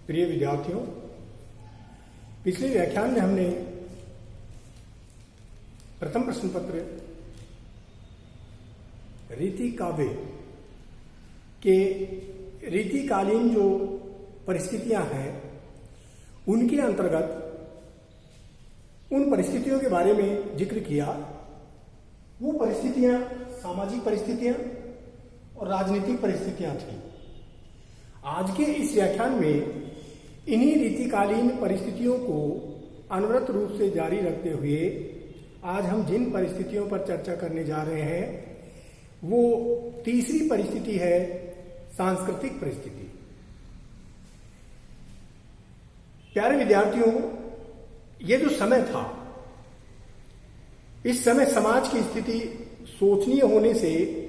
प्रिय विद्यार्थियों, पिछले व्याख्यान में हमने प्रथम प्रश्न पत्र रीति काव्य के रीतिकालीन जो परिस्थितियां हैं उनके अंतर्गत उन परिस्थितियों के बारे में जिक्र किया। वो परिस्थितियां सामाजिक परिस्थितियां और राजनीतिक परिस्थितियां थी। आज के इस व्याख्यान में इन्हीं रीतिकालीन परिस्थितियों को अनवरत रूप से जारी रखते हुए आज हम जिन परिस्थितियों पर चर्चा करने जा रहे हैं वो तीसरी परिस्थिति है सांस्कृतिक परिस्थिति। प्यारे विद्यार्थियों, ये जो समय था, इस समय समाज की स्थिति शोचनीय होने से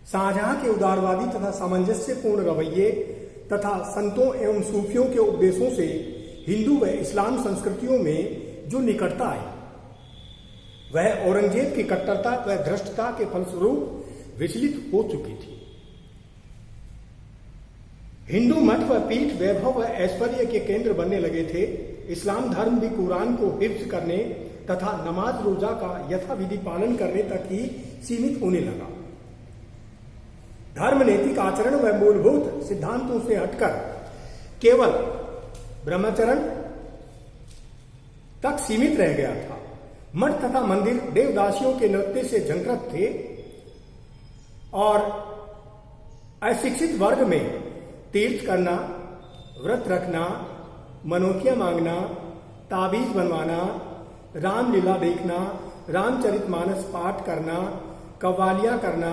शाहजहां के उदारवादी तथा सामंजस्यपूर्ण रवैये तथा संतों एवं सूफियों के उपदेशों से हिंदू व इस्लाम संस्कृतियों में जो निकटता आई वह औरंगजेब की कट्टरता व धृष्टता के फलस्वरूप विचलित हो चुकी थी। हिंदू मठ व पीठ वैभव व ऐश्वर्य के केंद्र बनने लगे थे। इस्लाम धर्म भी कुरान को हिफ्ज करने तथा नमाज रोजा का यथाविधि पालन करने तक ही सीमित होने लगा। धर्म नैतिक आचरण व मूलभूत सिद्धांतों से हटकर केवल ब्रह्मचरण तक सीमित रह गया था। मठ तथा मंदिर देवदासियों के नृत्य से झंकृत थे और अशिक्षित वर्ग में तीर्थ करना, व्रत रखना, मनोकिया मांगना, ताबीज बनवाना, रामलीला देखना, रामचरितमानस पाठ करना, कव्वालियां करना,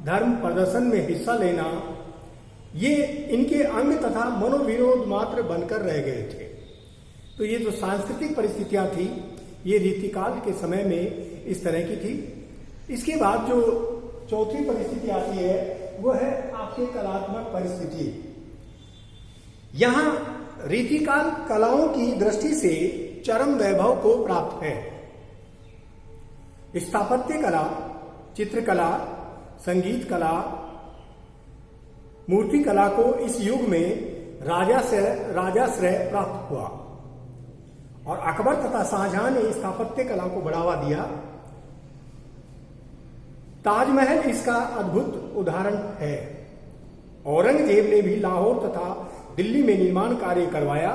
धर्म प्रदर्शन में हिस्सा लेना, ये इनके अंग तथा मनोविरोध मात्र बनकर रह गए थे। तो ये जो सांस्कृतिक परिस्थितियां थी ये रीतिकाल के समय में इस तरह की थी। इसके बाद जो चौथी परिस्थिति आती है वो है आपके कलात्मक परिस्थिति। यहां रीतिकाल कलाओं की दृष्टि से चरम वैभव को प्राप्त है। स्थापत्य कला, चित्रकला, संगीत कला, मूर्ति कला को इस युग में राजाश्रय प्राप्त हुआ और अकबर तथा शाहजहां ने स्थापत्य कला को बढ़ावा दिया। ताजमहल इसका अद्भुत उदाहरण है। औरंगजेब ने भी लाहौर तथा दिल्ली में निर्माण कार्य करवाया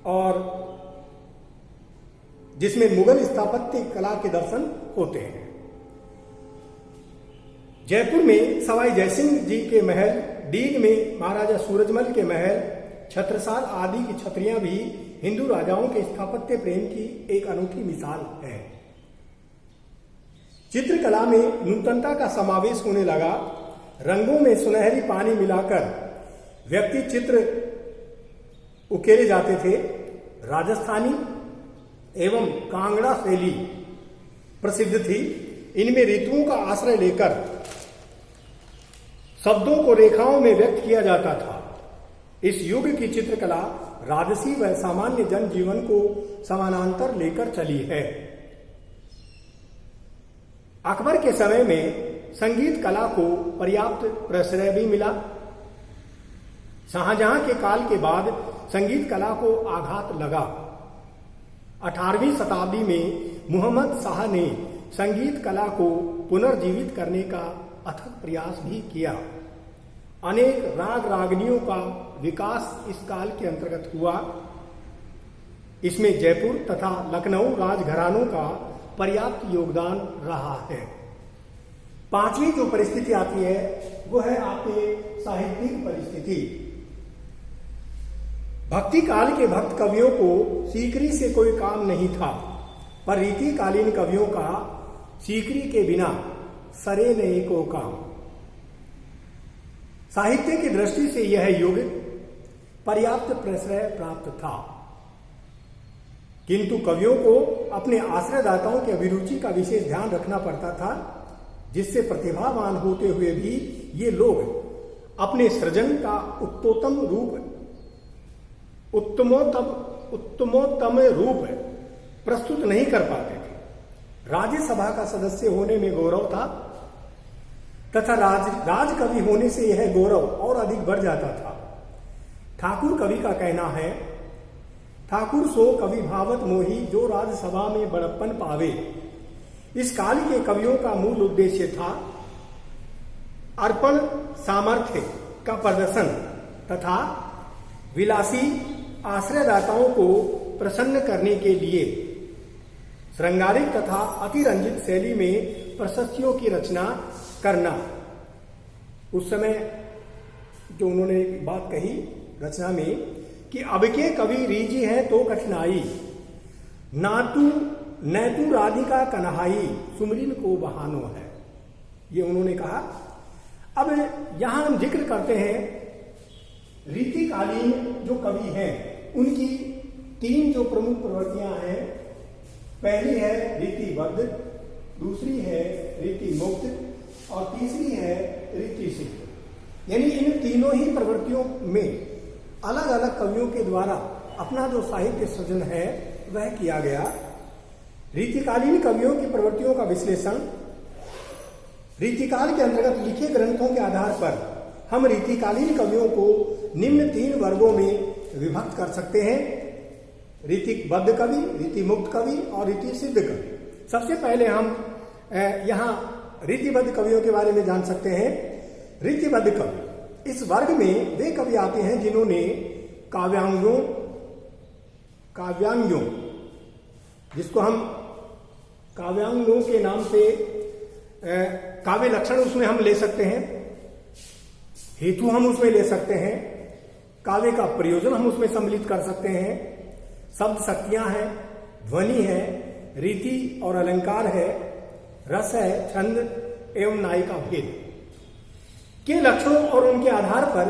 और जिसमें मुगल स्थापत्य कला के दर्शन होते हैं। जयपुर में सवाई जयसिंह जी के महल, डीग में महाराजा सूरजमल के महल, छत्रसाल आदि की छतरियां भी हिंदू राजाओं के स्थापत्य प्रेम की एक अनूठी मिसाल है। चित्रकला में नूतनता का समावेश होने लगा। रंगों में सुनहरी पानी मिलाकर व्यक्ति चित्र उकेरे जाते थे। राजस्थानी एवं कांगड़ा शैली प्रसिद्ध थी। इनमें ऋतुओं का आश्रय लेकर शब्दों को रेखाओं में व्यक्त किया जाता था। इस युग की चित्रकला राजसी व सामान्य जनजीवन को समानांतर लेकर चली है। अकबर के समय में संगीत कला को पर्याप्त प्रश्रय भी मिला। शाहजहां के काल के बाद संगीत कला को आघात लगा। 18वीं शताब्दी में मुहम्मद शाह ने संगीत कला को पुनर्जीवित करने का अथक प्रयास भी किया। अनेक राग रागनियों का विकास इस काल के अंतर्गत हुआ। इसमें जयपुर तथा लखनऊ राजघरानों का पर्याप्त योगदान रहा है। पांचवी जो परिस्थिति आती है वो है आपके साहित्यिक परिस्थिति। भक्ति काल के भक्त कवियों को सीकरी से कोई काम नहीं था, पर रीतिकालीन कवियों का सीकरी के बिना सरे नहीं को काम। साहित्य की दृष्टि से यह युग पर्याप्त प्रश्रय प्राप्त था, किंतु कवियों को अपने आश्रयदाताओं की अभिरुचि का विशेष ध्यान रखना पड़ता था, जिससे प्रतिभावान होते हुए भी ये लोग अपने सृजन का उत्तमोत्तम रूप प्रस्तुत नहीं कर पाते थे। राज्यसभा का सदस्य होने में गौरव था तथा राज कवि होने से यह गौरव और अधिक बढ़ जाता था। ठाकुर कवि का कहना है, ठाकुर सो कवि भावत मोही जो राजसभा में बड़प्पन पावे। इस काल के कवियों का मूल उद्देश्य था अर्पण सामर्थ्य का प्रदर्शन तथा विलासी आश्रयदाताओं को प्रसन्न करने के लिए श्रृंगारिक तथा अतिरंजित शैली में प्रशस्तियों की रचना करना। उस समय जो उन्होंने बात कही रचना में कि अब के कवि रीझी है तो कठिनाई, नैतु राधिका कन्हाई सुमरिन को बहानो है। ये उन्होंने कहा। अब यहां हम जिक्र करते हैं रीतिकालीन जो कवि हैं उनकी तीन जो प्रमुख प्रवृत्तियां हैं। पहली है रीतिबद्ध, दूसरी है रीति मुक्त और तीसरी है रीति सिद्ध। यानी इन तीनों ही प्रवृत्तियों में अलग अलग कवियों के द्वारा अपना जो साहित्य सृजन है वह किया गया। रीतिकालीन कवियों की प्रवृत्तियों का विश्लेषण रीतिकाल के अंतर्गत लिखे ग्रंथों के आधार पर हम रीतिकालीन कवियों को निम्न तीन वर्गों में विभक्त कर सकते हैं: रीतिबद्ध कवि, रीति मुक्त कवि और रीति सिद्ध कवि। सबसे पहले हम यहाँ रीतिबद्ध कवियों के बारे में जान सकते हैं। रीतिबद्ध कवि, इस वर्ग में वे कवि आते हैं जिन्होंने काव्यांगों जिसको हम काव्यांगों के नाम से काव्य लक्षण उसमें हम ले सकते हैं, हेतु हम उसमें ले सकते हैं, काव्य का प्रयोजन हम उसमें सम्मिलित कर सकते हैं, शब्द शक्तियां हैं, ध्वनि है, रीति और अलंकार है, रस है, छंद एवं नायिका भेद के लक्षणों और उनके आधार पर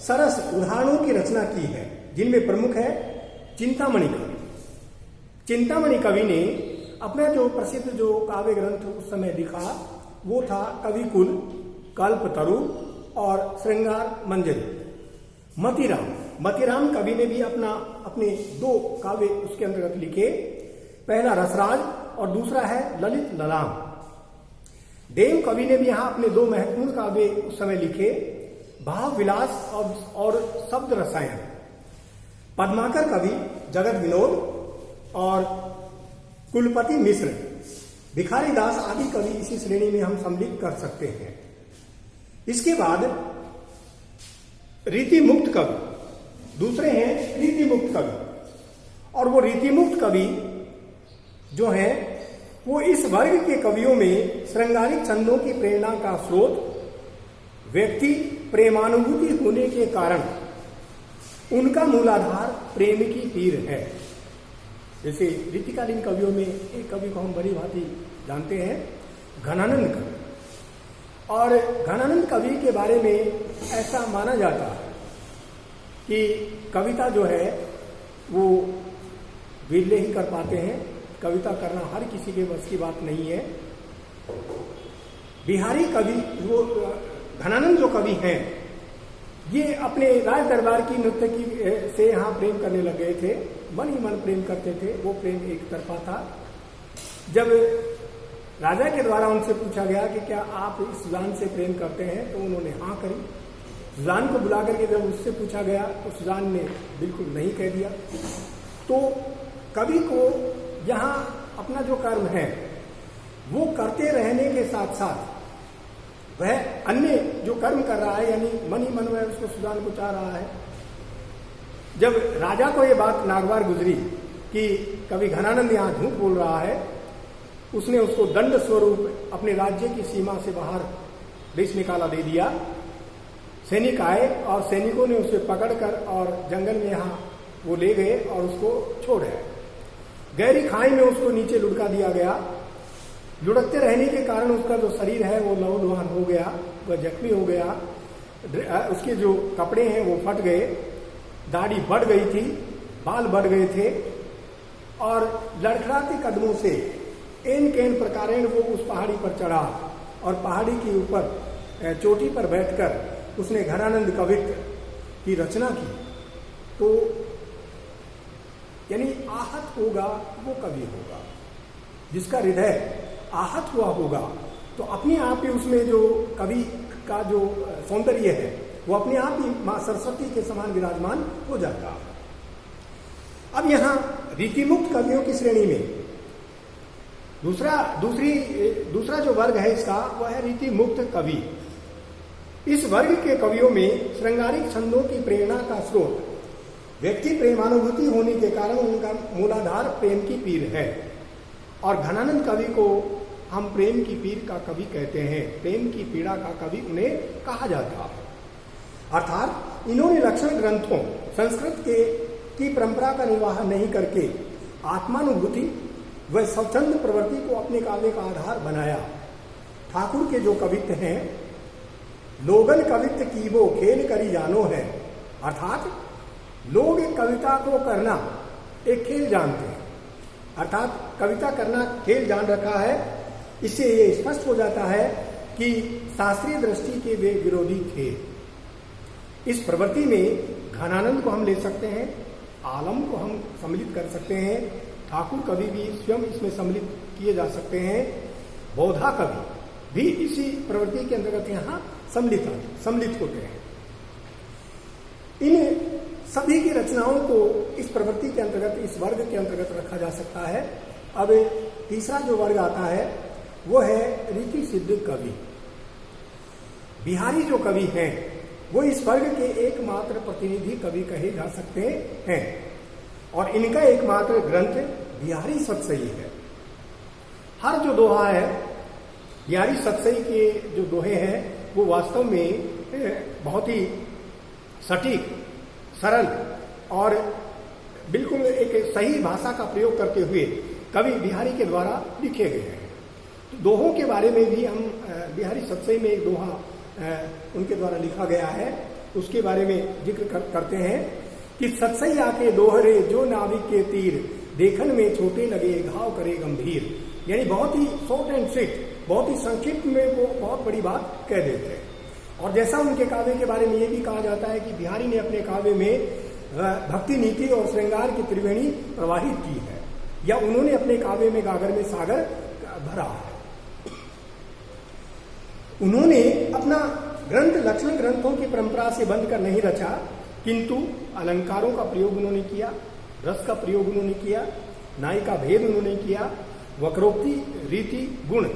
सरस उदाहरणों की रचना की है, जिनमें प्रमुख है चिंतामणि कवि। चिंतामणि कवि ने अपना जो प्रसिद्ध जो काव्य ग्रंथ उस समय लिखा वो था कविकुल, कल्पतरु और श्रृंगार मंजरी। मतिराम कवि ने भी अपने दो काव्य उसके अंतर्गत लिखे। पहला रसराज और दूसरा है ललित ललाम। देव कवि ने भी यहाँ अपने दो महत्वपूर्ण काव्य उस समय लिखे, भाव विलास और शब्द रसायन। पद्माकर कवि जगत विनोद और कुलपति मिश्र, भिखारी दास आदि कवि इसी श्रेणी में हम सम्मिलित कर सकते हैं। इसके बाद रीति मुक्त कवि, दूसरे हैं रीति मुक्त कवि। और वो रीति मुक्त कवि जो है वो इस वर्ग के कवियों में श्रृंगारिक छंदों की प्रेरणा का स्रोत, व्यक्ति प्रेमानुभूति होने के कारण उनका मूलाधार प्रेम की पीर है। जैसे रीतिकालीन कवियों में एक कवि को हम बड़ी भांति जानते हैं, घनानंद कवि। और घनानंद कवि के बारे में ऐसा माना जाता है कि कविता जो है वो विरले ही कर पाते हैं, कविता करना हर किसी के बस की बात नहीं है। बिहारी कवि वो घनानंद जो कवि हैं ये अपने राज दरबार की नर्तकी से यहाँ प्रेम करने लग गए थे, मन ही मन प्रेम करते थे। वो प्रेम एक तरफा था। जब राजा के द्वारा उनसे पूछा गया कि क्या आप इस सुजान से प्रेम करते हैं, तो उन्होंने हाँ करी। सुजान को बुला करके जब उससे पूछा गया तो सुजान ने बिल्कुल नहीं कह दिया। तो कवि को यहाँ अपना जो कर्म है वो करते रहने के साथ साथ वह अन्य जो कर्म कर रहा है, यानी मन ही मन में उसको सुजान को चाह रहा है। जब राजा को ये बात नागवार गुजरी कि कवि घनानंद यहाँ झूठ बोल रहा है, उसने उसको दंड स्वरूप अपने राज्य की सीमा से बाहर देश निकाला दे दिया। सैनिक आए और सैनिकों ने उसे पकड़कर और जंगल में यहाँ वो ले गए और उसको छोड़ आए। गहरी खाई में उसको नीचे लुढ़का दिया गया। लुढ़कते रहने के कारण उसका जो शरीर है वो लहूलुहान हो गया, वह जख्मी हो गया। उसके जो कपड़े हैं वो फट गए, दाढ़ी बढ़ गई थी, बाल बढ़ गए थे और लड़खड़ाते कदमों से एन केन प्रकारेण वो उस पहाड़ी पर चढ़ा और पहाड़ी के ऊपर चोटी पर बैठकर उसने घनानंद कवित्व की रचना की। तो यानी आहत होगा वो कवि होगा, जिसका हृदय आहत हुआ होगा तो अपने आप ही उसमें जो कवि का जो सौंदर्य है वो अपने आप ही माँ सरस्वती के समान विराजमान हो जाता। अब यहाँ रीतिमुक्त कवियों की श्रेणी में दूसरा जो वर्ग है इसका वह है रीति मुक्त कवि। इस वर्ग के कवियों में श्रृंगारिक छंदों की प्रेरणा का स्रोत व्यक्ति प्रेमानुभूति होने के कारण उनका मूलाधार प्रेम की पीर है, और घनानंद कवि को हम प्रेम की पीर का कवि कहते हैं, प्रेम की पीड़ा का कवि उन्हें कहा जाता है। अर्थात इन्होंने लक्षण ग्रंथों संस्कृत की परंपरा का निर्वाह नहीं करके आत्मानुभूति व स्वच्छंद प्रवृत्ति को अपने काव्य का आधार बनाया। ठाकुर के जो कवित्व हैं, लोगन कवित्व कीबो खेल करी जानो है, अर्थात लोग कविता को करना एक खेल जानते हैं, अर्थात कविता करना खेल जान रखा है। इससे ये स्पष्ट हो जाता है कि शास्त्रीय दृष्टि के वे विरोधी थे। इस प्रवृत्ति में घनानंद को हम ले सकते हैं, आलम को हम सम्मिलित कर सकते हैं, ठाकुर कवि भी स्वयं इसमें सम्मिलित किए जा सकते हैं, बौद्धा कवि भी इसी प्रवृत्ति के अंतर्गत यहाँ सम्मिलित होते हैं। इन सभी की रचनाओं को इस प्रवृत्ति के अंतर्गत, इस वर्ग के अंतर्गत रखा जा सकता है। अब तीसरा जो वर्ग आता है वो है रीति सिद्ध कवि। बिहारी जो कवि हैं वो इस वर्ग के एकमात्र प्रतिनिधि कवि कहे जा सकते हैं, और इनका एकमात्र ग्रंथ बिहारी सतसई है। हर जो दोहा है, बिहारी सतसई के जो दोहे हैं वो वास्तव में बहुत ही सटीक, सरल और बिल्कुल एक सही भाषा का प्रयोग करते हुए कवि बिहारी के द्वारा लिखे गए हैं। तो दोहों के बारे में भी हम बिहारी सतसई में एक दोहा उनके द्वारा लिखा गया है, उसके बारे में जिक्र करते हैं कि सतसई आके दोहरे जो नाविक के तीर, देखन में छोटे लगे घाव करे गंभीर। यानी बहुत ही शॉर्ट एंड स्वीट, बहुत ही संक्षिप्त में वो बहुत बड़ी बात कह देते हैं। और जैसा उनके काव्य के बारे में ये भी कहा जाता है कि बिहारी ने अपने काव्य में भक्ति नीति और श्रृंगार की त्रिवेणी प्रवाहित की है, या उन्होंने अपने काव्य में गागर में सागर भरा है। उन्होंने अपना ग्रंथ लक्षण ग्रंथों की परंपरा से बंध कर नहीं रचा, किंतु अलंकारों का प्रयोग उन्होंने किया, रस का प्रयोग उन्होंने किया, नाई का भेद उन्होंने किया, वक्रोक्ति, रीति, गुण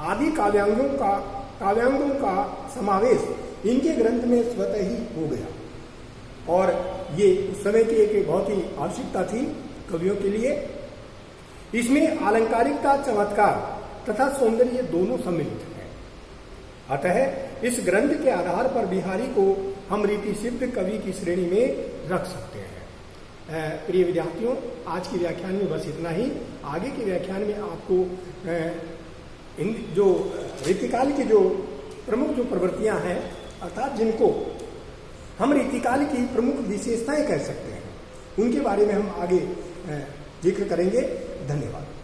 आदि काव्यांगों का समावेश इनके ग्रंथ में स्वतः ही हो गया। और ये उस समय की एक बहुत ही आवश्यकता थी कवियों के लिए। इसमें अलंकारिकता, चमत्कार तथा सौंदर्य दोनों सम्मिलित हैं। अतः इस ग्रंथ के आधार पर बिहारी को हम रीति सिद्ध कवि की श्रेणी में रख सकते हैं। प्रिय विद्यार्थियों, आज के व्याख्यान में बस इतना ही। आगे के व्याख्यान में आपको इन जो रीतिकाल की जो प्रमुख जो प्रवृत्तियां हैं, अर्थात जिनको हम रीतिकाल की प्रमुख विशेषताएं कह सकते हैं, उनके बारे में हम आगे जिक्र करेंगे। धन्यवाद।